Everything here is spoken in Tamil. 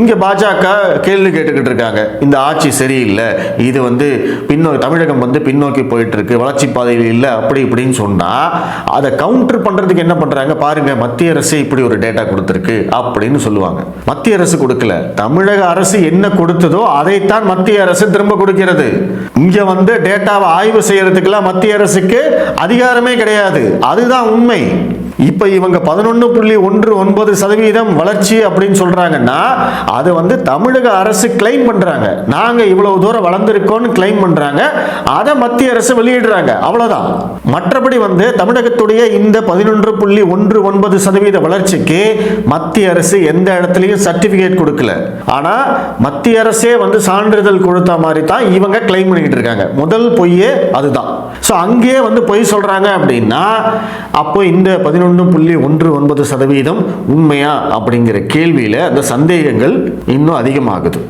இங்க பாஜக கேள்வி கேட்டுக்கிட்டு இருக்காங்க, இந்த ஆட்சி சரியில்லை, இது தமிழகம் பின்னோக்கி போயிட்டு இருக்கு, வளர்ச்சி பாதையில் இல்லை, அப்படி இப்படின்னு சொன்னா அதை கவுண்டர் பண்றதுக்கு என்ன பண்றாங்க பாருங்க, மத்திய அரசு இப்படி ஒரு டேட்டா கொடுத்திருக்கு அப்படின்னு சொல்லுவாங்க. மத்திய அரசு கொடுக்கல, தமிழக அரசு என்ன கொடுத்ததோ அதைத்தான் மத்திய அரசு திரும்ப கொடுக்கிறது. இங்க டேட்டாவை ஆய்வு செய்யறதுக்கெல்லாம் மத்திய அரசுக்கு அதிகாரமே கிடையாது. அதுதான் உண்மை. இப்ப இவங்க 11.19% வளர்ச்சி அப்படின்னு சொல்றாங்கன்னா அது தமிழக அரசு கிளைம் பண்றாங்க, நாங்க இவ்வளவு தூரம் வளர்ந்திருக்கோம்னு கிளைம் பண்றாங்க, அதை மத்திய அரசு வெளியிடுறாங்க, அவ்வளவுதான். மற்றபடி தமிழகத்துடைய இந்த 11.19% வளர்ச்சிக்கு மத்திய அரசு எந்த இடத்துலயும் சர்டிபிகேட் கொடுக்கல. ஆனா மத்திய அரசே சான்றிதழ் கொடுத்த மாதிரி தான் இவங்க கிளைம் பண்ணிட்டு இருக்காங்க. முதல் பொய்யே அதுதான். சோ அங்கே பொய் சொல்றாங்க அப்படின்னா அப்போ இந்த 11.19% உண்மையா அப்படிங்கிற கேள்வியில அந்த சந்தேகங்கள் இன்னும் அதிகமாகுது.